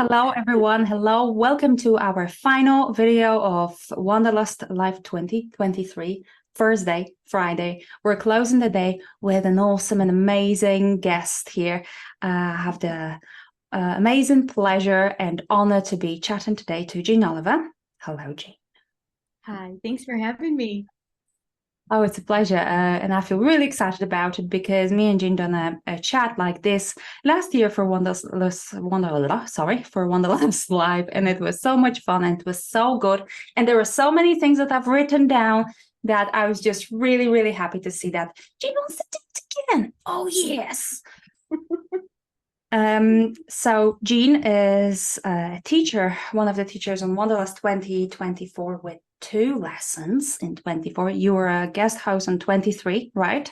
Hello, everyone. Hello. Welcome to our final video of Wanderlust Live 2023, Thursday, Friday. We're closing the day with an awesome and amazing guest here. I have the amazing pleasure and honor to be chatting today to Jeanne Oliver. Hello, Jeanne. Hi, thanks for having me. Oh, it's a pleasure. And I feel really excited about it because me and Jean done a chat like this last year for Wanderlust Live. And it was so much fun and it was so good. And there were so many things that I've written down that I was just really, really happy to see that Jean wants to do it again. Oh, yes. So Jean is a teacher, one of the teachers on Wanderlust 2024 with 2 lessons in 24. You were a guest host on 23, right?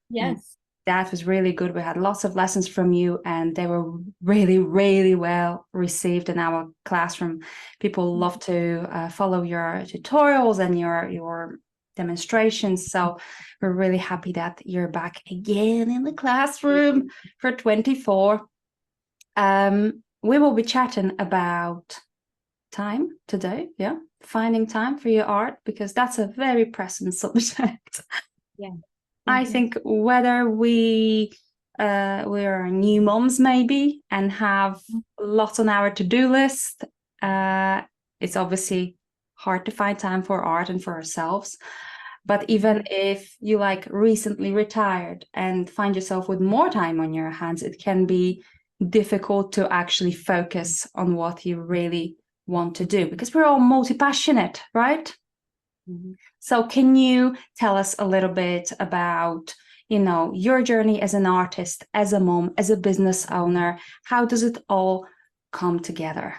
And Yes. that was really good. We had lots of lessons from you and they were really, really well received in our classroom. People love to follow your tutorials and your demonstrations. So we're really happy that you're back again in the classroom for 24. We will be chatting about time today, finding time for your art, because that's a very present subject. Yeah. I think whether we're new moms maybe and have lots on our to-do list, it's obviously hard to find time for art and for ourselves. But even if you recently retired and find yourself with more time on your hands, it can be difficult to actually focus on what you really want to do, because we're all multi-passionate, right? Mhm. So can you tell us a little bit about, your journey as an artist, as a mom, as a business owner? How does it all come together?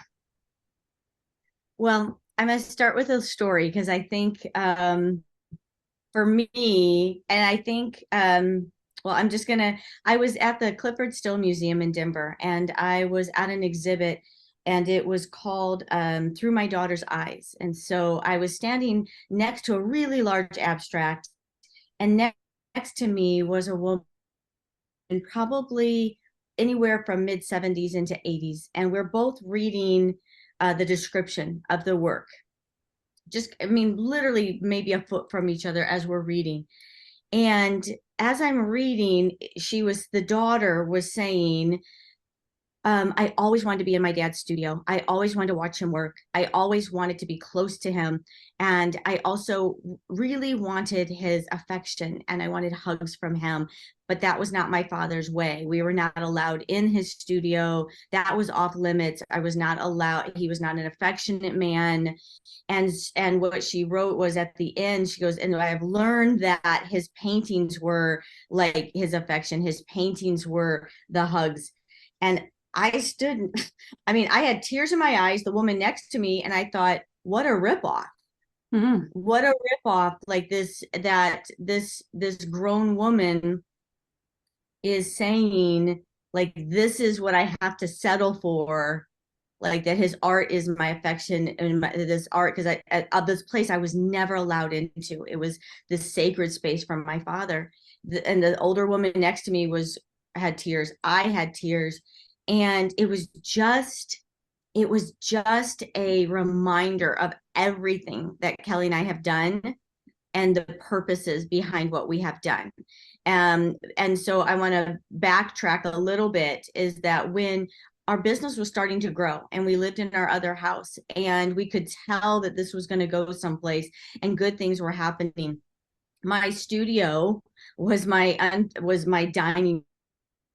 Well, I'm going to start with a story because I think for me, and I think, I was at the Clifford Still Museum in Denver and I was at an exhibit and it was called Through My Daughter's Eyes. And so I was standing next to a really large abstract, and next to me was a woman probably anywhere from mid 70s into 80s, and we're both reading the description of the work. Just, I mean, literally maybe a foot from each other as we're reading. And as I'm reading, the daughter was saying, I always wanted to be in my dad's studio. I always wanted to watch him work. I always wanted to be close to him. And I also really wanted his affection and I wanted hugs from him. But that was not my father's way. We were not allowed in his studio. That was off limits. I was not allowed. He was not an affectionate man. And what she wrote was at the end, she goes, and I've learned that his paintings were like his affection. His paintings were the hugs. And I stood, I mean, I had tears in my eyes, the woman next to me, and I thought, what a ripoff. Mm-hmm. What a ripoff. Like this grown woman is saying, like, this is what I have to settle for. Like that his art is my affection and this art, because of this place I was never allowed into. It was this sacred space from my father. And the older woman next to me had tears. I had tears. And it was just a reminder of everything that Kelly and I have done and the purposes behind what we have done. And so I want to backtrack a little bit, is that when our business was starting to grow and we lived in our other house and we could tell that this was going to go someplace and good things were happening, my studio was my dining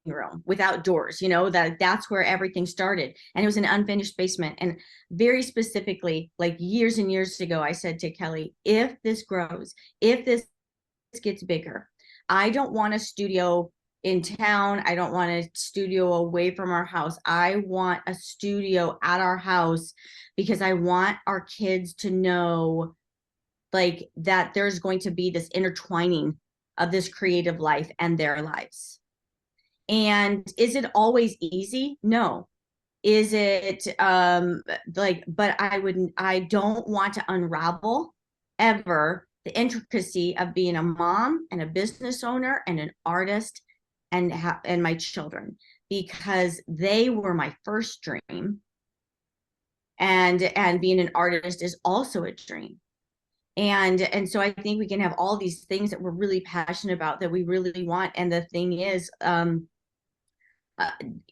room without doors, that's where everything started. And it was an unfinished basement. And very specifically, like years and years ago, I said to Kelly, if this grows, if this gets bigger, I don't want a studio in town. I don't want a studio away from our house. I want a studio at our house because I want our kids to know, like, that there's going to be this intertwining of this creative life and their lives. And is it always easy? No. Is it but I don't want to unravel ever the intricacy of being a mom and a business owner and an artist and my children, because they were my first dream. and being an artist is also a dream. And so I think we can have all these things that we're really passionate about, that we really want. And the thing is, uh,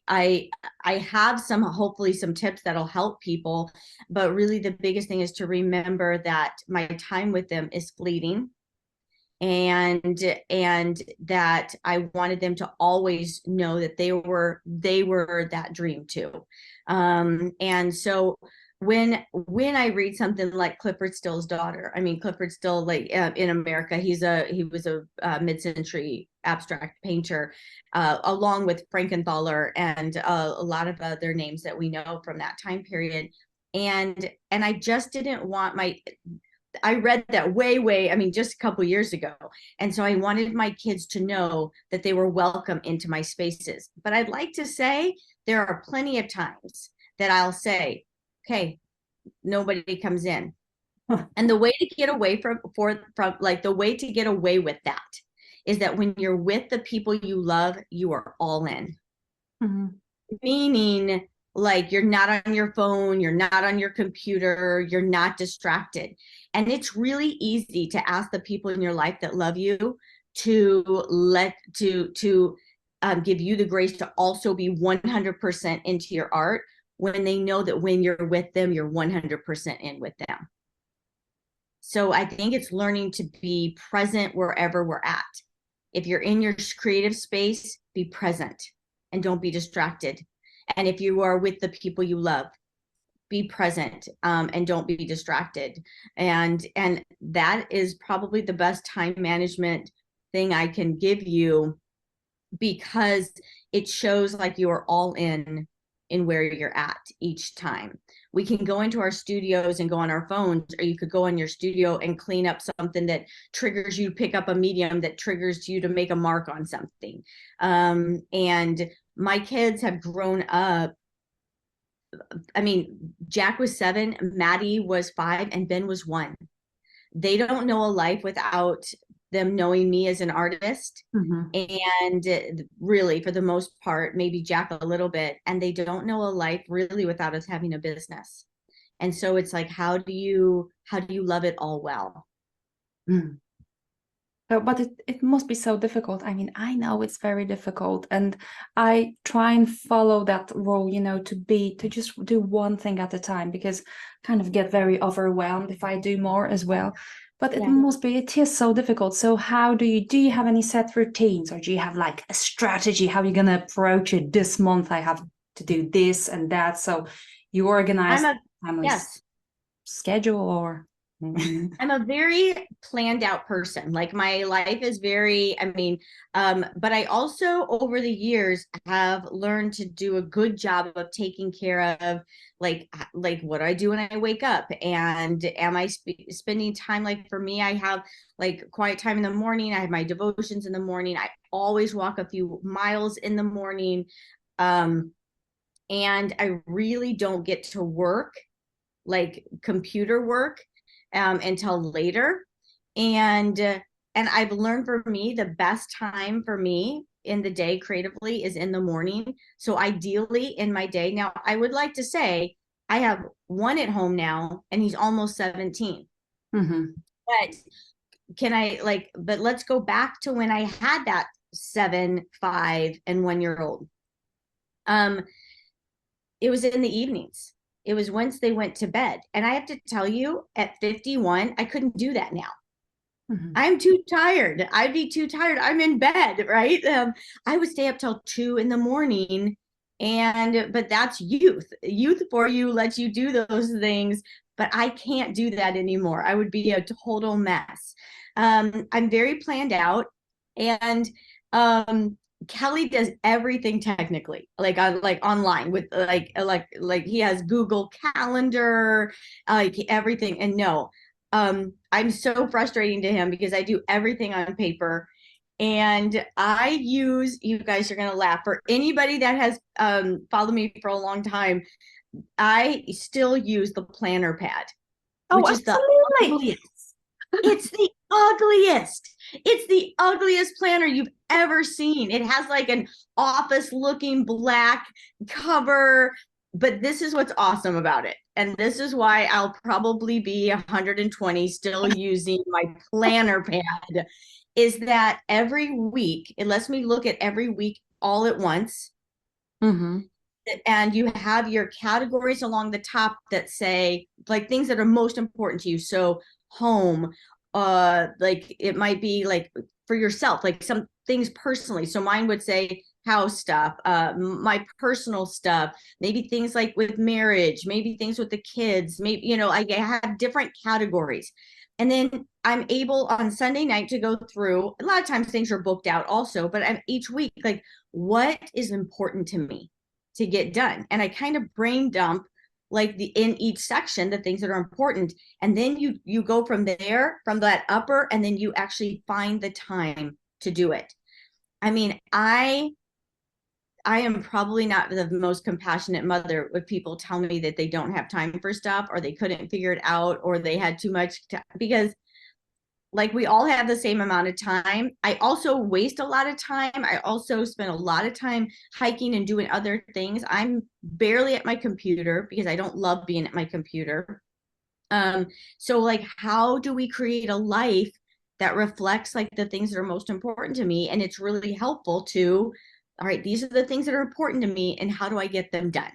I have some, hopefully some tips that'll help people, but really the biggest thing is to remember that my time with them is fleeting, and that I wanted them to always know that they were that dream too. And so when I read something like Clifford Still's daughter, I mean, Clifford Still, like, in America, he was a mid-century abstract painter, along with Frankenthaler and a lot of other names that we know from that time period. And I just didn't want I read that way, I mean, just a couple years ago. And so I wanted my kids to know that they were welcome into my spaces. But I'd like to say there are plenty of times that I'll say, okay, nobody comes in. And the way to get away from like, the way to get away with that is that when you're with the people you love, you are all in. Mm-hmm. Meaning, like, you're not on your phone, you're not on your computer, you're not distracted. And it's really easy to ask the people in your life that love you to give you the grace to also be 100% into your art, when they know that when you're with them, you're 100% in with them. So I think it's learning to be present wherever we're at. If you're in your creative space, be present and don't be distracted. And if you are with the people you love, be present, and don't be distracted. And that is probably the best time management thing I can give you, because it shows like you are all in where you're at each time. We can go into our studios and go on our phones, or you could go in your studio and clean up something that triggers you to pick up a medium that triggers you to make a mark on something. And my kids have grown up. I mean, Jack was 7, Maddie was 5, and Ben was 1. They don't know a life without them knowing me as an artist. Mm-hmm. And really, for the most part, maybe Jack a little bit, and they don't know a life really without us having a business. And so it's like, how do you love it all well? Mm. So, but it must be so difficult. I mean, I know it's very difficult, and I try and follow that rule, to just do one thing at a time, because I kind of get very overwhelmed if I do more as well. But it is so difficult. So how do you have any set routines, or do you have like a strategy how you're gonna approach it? This month I have to do this and that. So you organize family Yes. schedule, or I'm a very planned out person. Like, my life is very, I mean, but I also over the years have learned to do a good job of taking care of, like what do I do when I wake up? And am I spending time? Like, for me, I have like quiet time in the morning. I have my devotions in the morning. I always walk a few miles in the morning. And I really don't get to work, like computer work, until later. And I've learned, for me, the best time for me in the day creatively is in the morning. So ideally in my day, now I would like to say I have one at home now, and he's almost 17. Mm-hmm. But let's go back to when I had that 7, 5, and 1-year-old. It was in the evenings. It was once they went to bed. And I have to tell you, at 51, I couldn't do that now. Mm-hmm. I'm too tired. I'd be too tired. I'm in bed, right? I would stay up till 2 in the morning. But that's youth. Youth for you lets you do those things. But I can't do that anymore. I would be a total mess. I'm very planned out. And Kelly does everything technically, like online with like he has Google Calendar, like everything. And no, I'm so frustrating to him because I do everything on paper. And you guys are gonna laugh, for anybody that has followed me for a long time, I still use the planner pad, Oh, which is the absolutely. ugliest. It's the ugliest. It's the ugliest planner you've ever seen. It has like an office looking black cover, but this is what's awesome about it. And this is why I'll probably be 120 still using my planner pad, is that every week, it lets me look at every week all at once. Mm-hmm. And you have your categories along the top that say like things that are most important to you. So home, like it might be like for yourself, like some things personally. So mine would say house stuff, my personal stuff, maybe things like with marriage, maybe things with the kids, maybe, you know, I have different categories. And then I'm able on Sunday night to go through. A lot of times things are booked out also, but I'm each week like, what is important to me to get done? And I kind of brain dump like the in each section the things that are important, and then you go from there, from that upper, and then you actually find the time to do it. I mean, I am probably not the most compassionate mother when people tell me that they don't have time for stuff, or they couldn't figure it out, or they had too much because like we all have the same amount of time. I also waste a lot of time. I also spend a lot of time hiking and doing other things. I'm barely at my computer because I don't love being at my computer. So like how do we create a life that reflects like the things that are most important to me? And it's really helpful to, all right, these are the things that are important to me, and how do I get them done?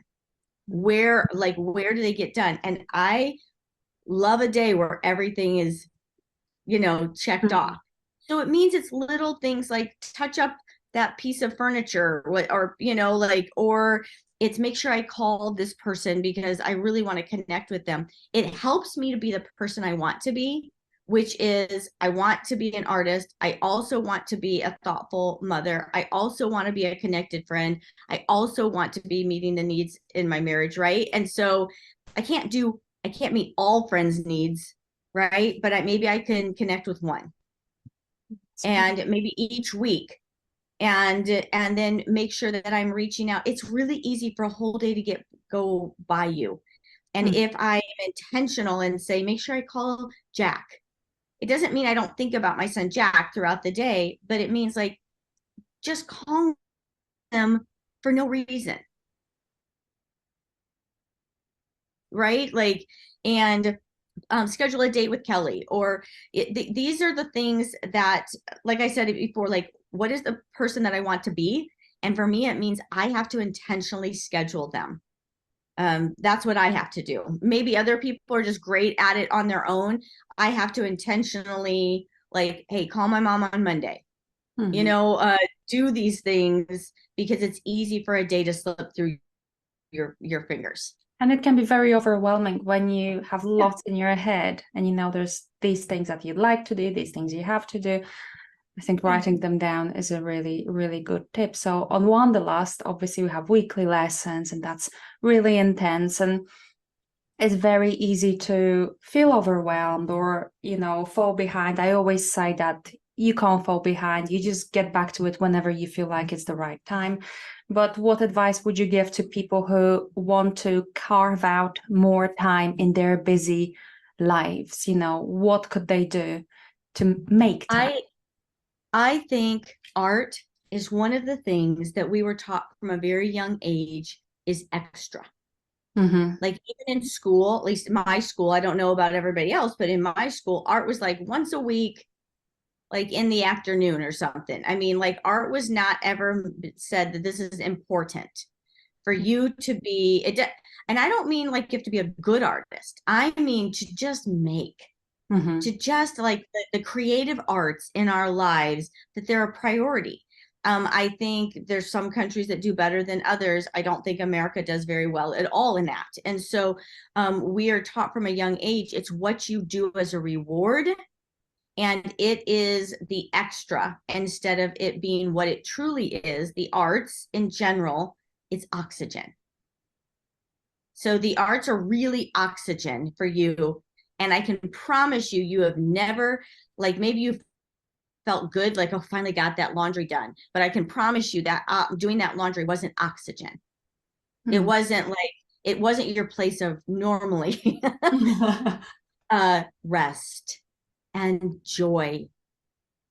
Where do they get done? And I love a day where everything is, you know, checked Mm-hmm. off. So it means it's little things like touch up that piece of furniture, or, you know, like, or it's make sure I call this person because I really want to connect with them. It helps me to be the person I want to be, which is I want to be an artist. I also want to be a thoughtful mother. I also want to be a connected friend. I also want to be meeting the needs in my marriage, right? And so I can't meet all friends' needs, right? But maybe I can connect with one, and maybe each week, and then make sure that I'm reaching out. It's really easy for a whole day to go by you. And Mm-hmm. if I am intentional and say, make sure I call Jack, it doesn't mean I don't think about my son Jack throughout the day, but it means like just call them for no reason, right? Like, and schedule a date with Kelly, or these are the things that, like I said before, like what is the person that I want to be? And for me, it means I have to intentionally schedule them. That's what I have to do. Maybe other people are just great at it on their own. I have to intentionally, like, hey, call my mom on Monday, you Mm-hmm. know, do these things because it's easy for a day to slip through your fingers. And it can be very overwhelming when you have lots in your head and you know there's these things that you'd like to do, these things you have to do. I think writing them down is a really, really good tip. So on Wanderlust, obviously we have weekly lessons and that's really intense, and it's very easy to feel overwhelmed or, you know, fall behind. I always say that you can't fall behind. You just get back to it whenever you feel like it's the right time. But what advice would you give to people who want to carve out more time in their busy lives? You know, what could they do to make time? I think art is one of the things that we were taught from a very young age is extra. Mm-hmm. Like even in school, at least in my school, I don't know about everybody else, but in my school, art was like once a week, like in the afternoon or something. I mean, like art was not ever said that this is important for you to be it. And I don't mean like you have to be a good artist. I mean to just make, Mm-hmm. to just like the creative arts in our lives, that they're a priority. I think there's some countries that do better than others. I don't think America does very well at all in that. And so we are taught from a young age, it's what you do as a reward. And it is the extra instead of it being what it truly is. The arts in general, it's oxygen. So the arts are really oxygen for you. And I can promise you, you have never, like maybe you felt good, like, oh, finally got that laundry done. But I can promise you that doing that laundry wasn't oxygen. It Mm-hmm. wasn't like, it wasn't your place of normally rest and joy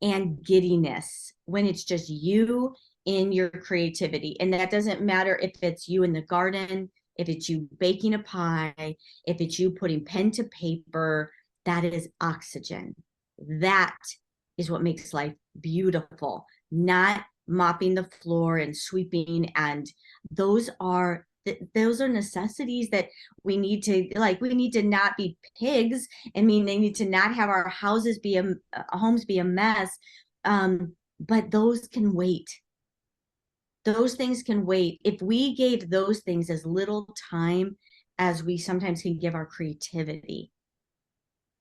and giddiness when it's just you in your creativity. And that doesn't matter if it's you in the garden, if it's you baking a pie, if it's you putting pen to paper, that is oxygen. That is what makes life beautiful, not mopping the floor and sweeping. And those are necessities that we need to, like, we need to not be pigs. I mean, they need to not have our houses be homes be a mess. But those can wait. Those things can wait. If we gave those things as little time as we sometimes can give our creativity,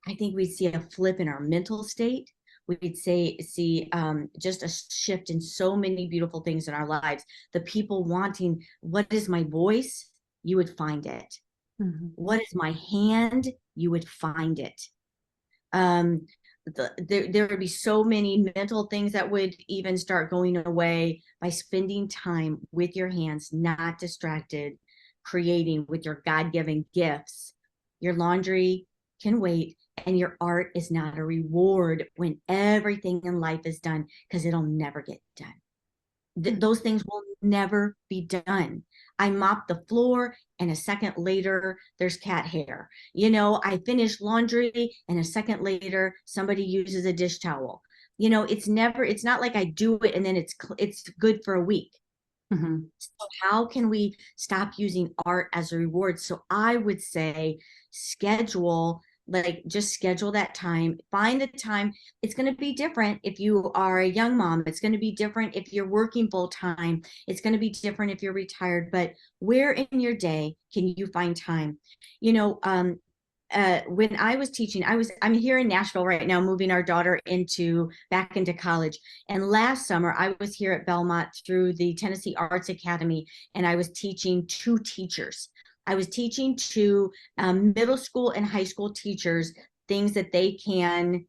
I think we'd see a flip in our mental state. We'd see just a shift in so many beautiful things in our lives. The people wanting, what is my voice? You would find it. Mm-hmm. What is my hand? You would find it. There would be so many mental things that would even start going away by spending time with your hands, not distracted, creating with your God-given gifts. Your laundry can wait, and your art is not a reward when everything in life is done, because it'll never get done. Those things will never be done. I mop the floor and a second later there's cat hair. You know, I finish laundry and a second later somebody uses a dish towel. You know, it's not like I do it and then it's good for a week. Mm-hmm. So how can we stop using art as a reward? So I would say just schedule that time, find the time. It's going to be different if you are a young mom. It's going to be different if you're working full time. It's going to be different if you're retired, but where in your day can you find time? You know, when I was teaching, I'm here in Nashville right now, moving our daughter back into college. And last summer I was here at Belmont through the Tennessee Arts Academy, and I was teaching 2 teachers. I was teaching to middle school and high school teachers things that they can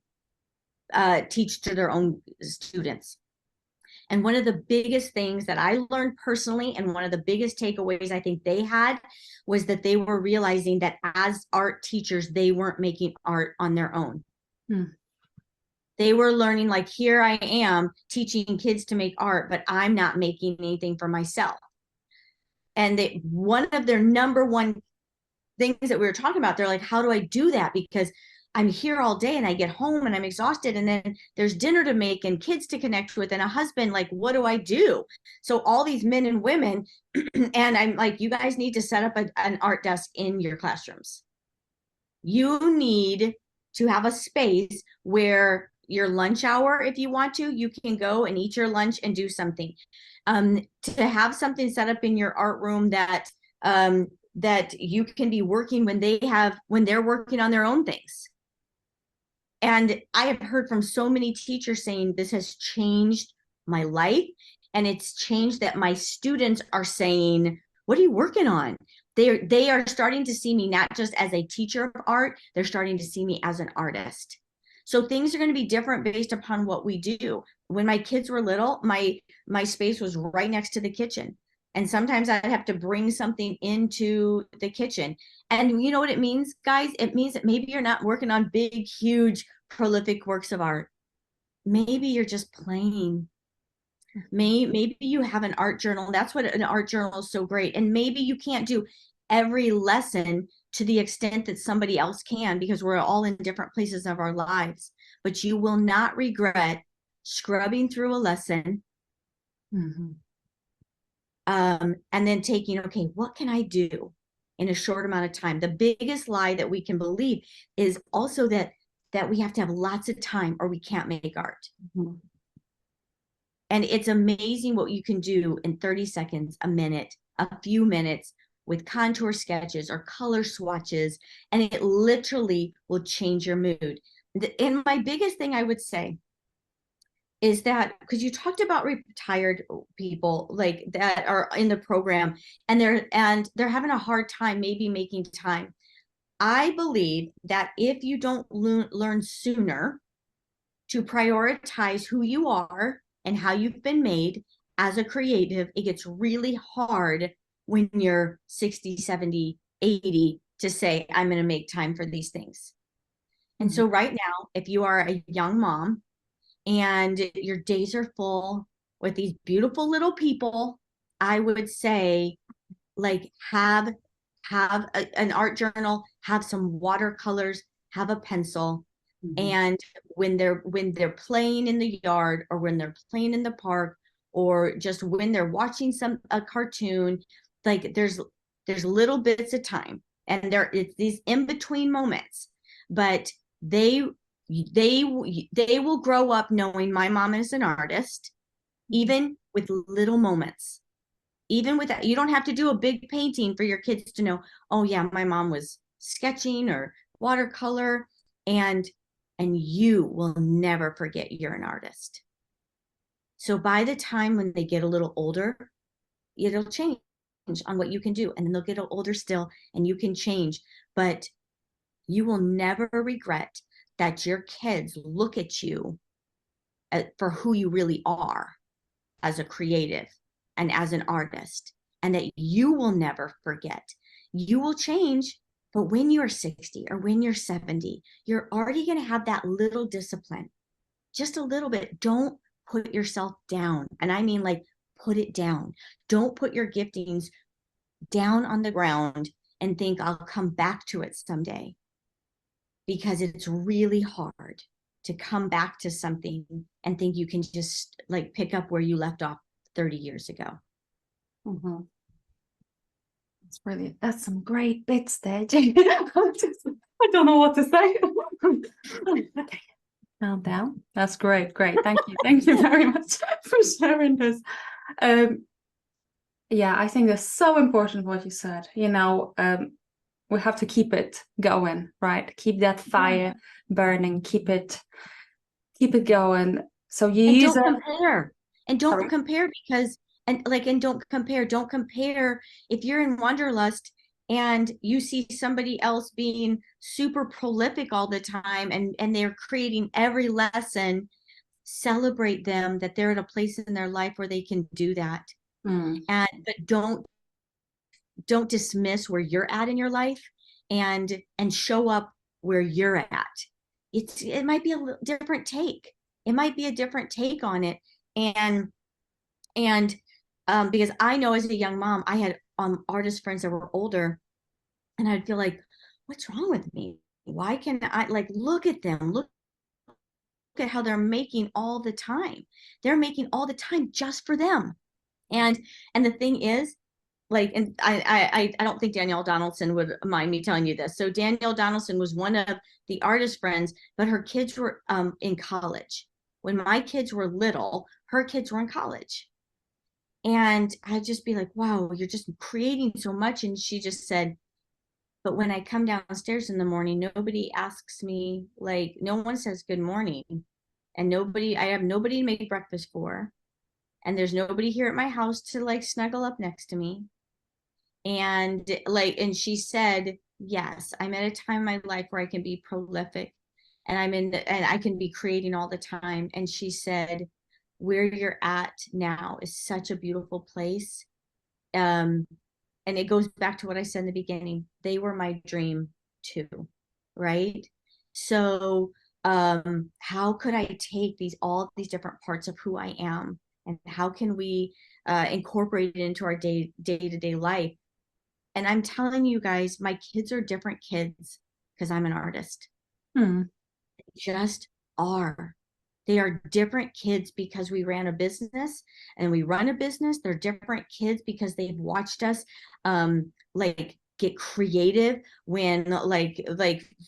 teach to their own students. And one of the biggest things that I learned personally, and one of the biggest takeaways I think they had, was that they were realizing that as art teachers, they weren't making art on their own. They were learning, like, here I am teaching kids to make art, but I'm not making anything for myself. And one of their number one things that we were talking about, they're like, how do I do that? Because I'm here all day and I get home and I'm exhausted, and then there's dinner to make and kids to connect with and a husband. Like, what do I do? So all these men and women, and I'm like, you guys need to set up an art desk in your classrooms. You need to have a space where your lunch hour, if you want to, you can go and eat your lunch and do something. To have something set up in your art room that you can be working when they're working on their own things. And I have heard from so many teachers saying this has changed my life, and it's changed that my students are saying, what are you working on? They are starting to see me not just as a teacher of art, they're starting to see me as an artist. So things are going to be different based upon what we do. When my kids were little, my space was right next to the kitchen. And sometimes I'd have to bring something into the kitchen. And you know what it means, guys? It means that maybe you're not working on big, huge, prolific works of art. Maybe you're just playing. Maybe you have an art journal. That's what an art journal is so great. And maybe you can't do every lesson to the extent that somebody else can, because we're all in different places of our lives. But you will not regret scrubbing through a lesson. Mm-hmm. And then taking, okay, what can I do in a short amount of time? The biggest lie that we can believe is also that we have to have lots of time or we can't make art. Mm-hmm. And it's amazing what you can do in 30 seconds, a minute, a few minutes, with contour sketches or color swatches, and it literally will change your mood. And my biggest thing I would say is that, because you talked about retired people like that are in the program, and they're having a hard time maybe making time. I believe that if you don't learn sooner to prioritize who you are and how you've been made as a creative, it gets really hard when you're 60, 70, 80 to say, I'm going to make time for these things. And so right now, if you are a young mom and your days are full with these beautiful little people, I would say, like, have have an art journal, have some watercolors, have a pencil. Mhm. And when they're playing in the yard, or when they're playing in the park, or just when they're watching a cartoon, like there's little bits of time, and it's these in between moments, but they they will grow up knowing my mom is an artist, even with little moments. Even with that, you don't have to do a big painting for your kids to know, oh yeah, my mom was sketching or watercolor. And and you will never forget you're an artist. So by the time when they get a little older, it'll change on what you can do, and then they'll get older still, and you can change. But you will never regret that your kids look at you for who you really are as a creative and as an artist, and that you will never forget. You will change, but when you're 60 or when you're 70, you're already going to have that little discipline, just a little bit. Don't put yourself down. And I mean, like, put it down. Don't put your giftings down on the ground and think I'll come back to it someday, because it's really hard to come back to something and think you can just like pick up where you left off 30 years ago. Mhm. That's brilliant. That's some great bits there, Jane. I don't know what to say. Okay, calm down. That's great. Great. Thank you. Thank you very much for sharing this. Yeah, I think that's so important what you said. We have to keep it going, right? Keep that fire burning. Keep it going. So you And use don't it. compare. And don't Sorry. compare because and don't compare if you're in Wanderlust and you see somebody else being super prolific all the time, and they're creating every lesson. Celebrate them, that they're at a place in their life where they can do that. Mm. But don't dismiss where you're at in your life, and show up where you're at. It might be a different take. It might be a different take on it. And and because I know as a young mom, I had artist friends that were older, and I'd feel like, what's wrong with me? Why can't I, like, look at them, look at how they're making all the time. They're making all the time just for them. And the thing is, like, and I don't think Danielle Donaldson would mind me telling you this. So Danielle Donaldson was one of the artist friends, but her kids were in college. When my kids were little, her kids were in college. And I'd just be like, wow, you're just creating so much. And she just said, but when I come downstairs in the morning, nobody asks me, like, no one says good morning. And I have nobody to make breakfast for. And there's nobody here at my house to like snuggle up next to me. And she said, yes, I'm at a time in my life where I can be prolific, and and I can be creating all the time. And she said, where you're at now is such a beautiful place. um and it goes back to what I said in the beginning. They were my dream too, right? So how could I take all these different parts of who I am, and how can we incorporate it into our day-to-day life? And I'm telling you guys, my kids are different kids because I'm an artist. Mm. They just are. They are different kids because we ran a business and we run a business. They're different kids because they've watched us like get creative when like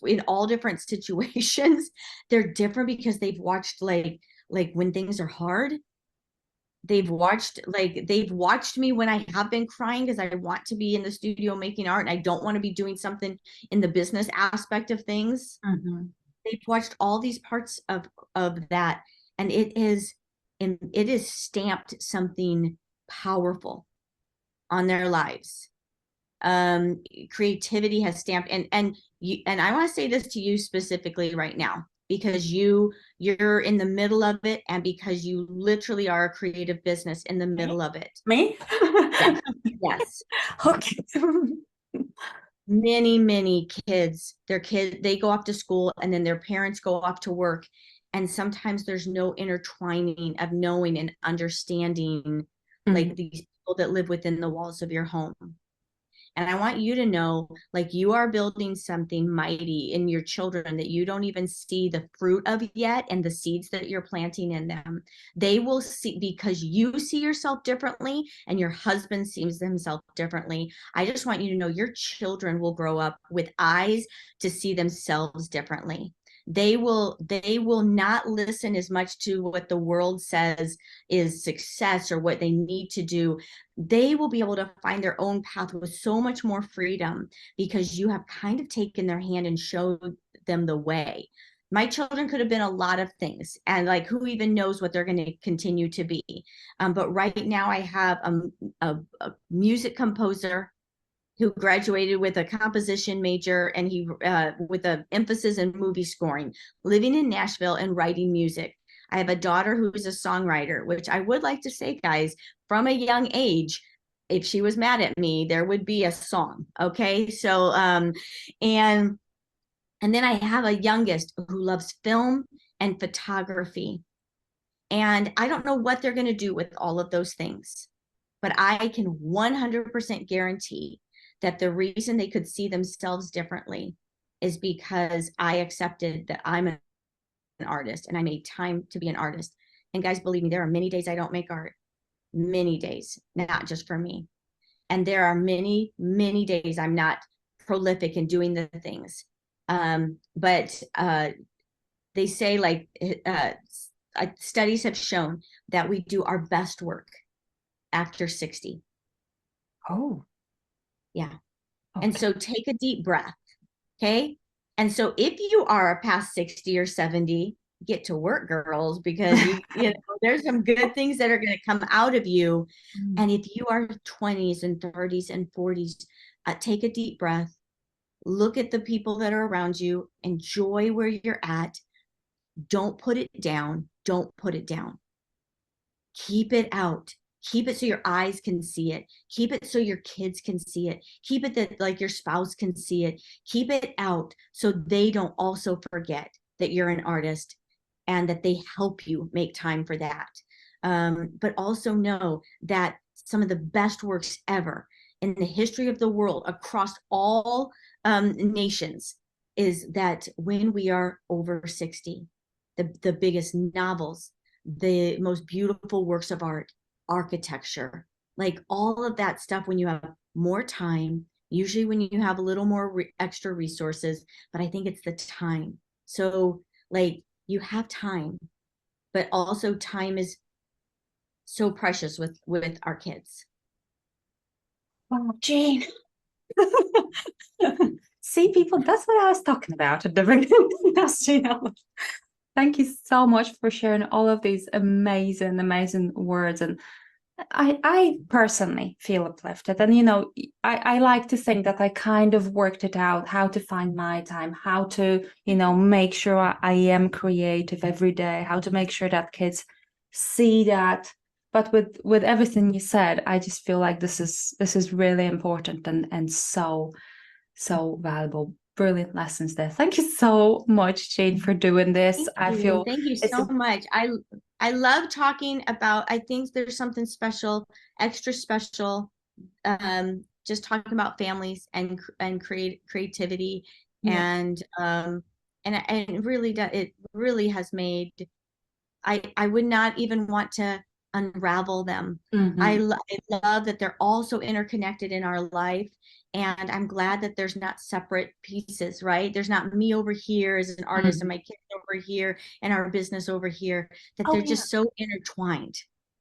in all different situations. They're different because they've watched like when things are hard. They've watched me when I have been crying because I want to be in the studio making art and I don't want to be doing something in the business aspect of things. Mhm. They've watched all these parts of that, and it is stamped something powerful on their lives. Creativity has stamped, and I want to say this to you specifically right now, because you're in the middle of it, and because you literally are a creative business in the Me? middle of it. Me? Yes. Yes. Okay. Many kids, they go off to school, and then their parents go off to work, and sometimes there's no intertwining of knowing and understanding Mm. like these people that live within the walls of your home. And I want you to know, like, you are building something mighty in your children that you don't even see the fruit of yet, and the seeds that you're planting in them. They will see, because you see yourself differently and your husband sees himself differently. I just want you to know your children will grow up with eyes to see themselves differently. They will not listen as much to what the world says is success or what they need to do. They will be able to find their own path with so much more freedom, because you have kind of taken their hand and showed them the way. My children could have been a lot of things, and like, who even knows what they're going to continue to be. But right now I have a music composer who graduated with a composition major, and he with an emphasis in movie scoring, living in Nashville and writing music. I have a daughter who's a songwriter, which I would like to say, guys, from a young age, if she was mad at me, there would be a song. Okay. So, and then I have a youngest who loves film and photography. And I don't know what they're going to do with all of those things, but I can 100% guarantee that the reason they could see themselves differently is because I accepted that I'm an artist and I made time to be an artist. And guys, believe me, there are many days I don't make art, many days, not just for me. And there are many, many days I'm not prolific in doing the things. But they say, like, studies have shown that we do our best work after 60. Oh, yeah. okay. And so take a deep breath. Okay. And so if you are past 60 or 70, get to work, girls, because you know, there's some good things that are going to come out of you. And if you are 20s and 30s and 40s, take a deep breath, look at the people that are around you, enjoy where you're at. Don't put it down. Don't put it down. Keep it out. Keep it so your eyes can see it. Keep it so your kids can see it. Keep it that, like, your spouse can see it. Keep it out so they don't also forget that you're an artist, and that they help you make time for that. But also know that some of the best works ever in the history of the world across all nations is that when we are over 60, the biggest novels, the most beautiful works of art, architecture, like all of that stuff, when you have more time, usually when you have a little more extra resources, but I think it's the time. So, like, you have time, but also time is so precious with our kids. Wow, Jeanne. See, people, that's what I was talking about at the beginning. Thank you so much for sharing all of these amazing, amazing words. And I personally feel uplifted. And, you know, I like to think that I kind of worked it out, how to find my time, how to, you know, make sure I am creative every day, how to make sure that kids see that. But with everything you said, I just feel like this is really important and so valuable. Brilliant lessons there. Thank you so much, Jeanne, for doing this. Thank you so much. I love talking about, I think there's something special, extra special, just talking about families and creativity. Yeah. And really, it really has made, I would not even want to unravel them. Mm-hmm. I love that they're all so interconnected in our life. And I'm glad that there's not separate pieces, right? There's not me over here as an artist, mm-hmm. and my kids over here and our business over here, that they're just so intertwined.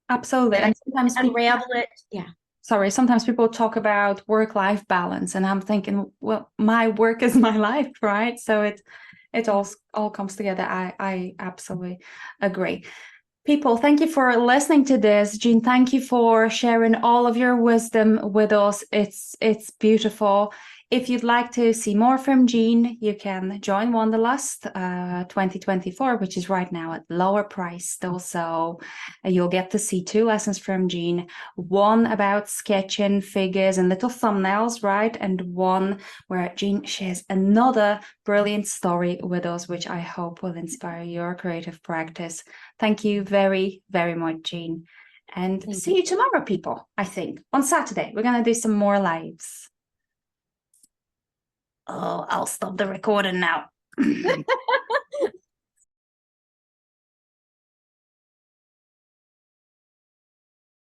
Absolutely. And sometimes unravel it. Yeah. Sorry, sometimes people talk about work-life balance, and I'm thinking, well, my work is my life, right? So it all comes together. I absolutely agree. People, thank you for listening to this. Jeanne, thank you for sharing all of your wisdom with us. It's beautiful. If you'd like to see more from Jeanne, you can join Wanderlust 2024, which is right now at lower price still. So you'll get to see 2 lessons from Jeanne, one about sketching figures and little thumbnails, right? And one where Jeanne shares another brilliant story with us, which I hope will inspire your creative practice. Thank you very, very much, Jeanne. And see you tomorrow, people, I think. On Saturday, we're going to do some more lives. Oh, I'll stop the recording now.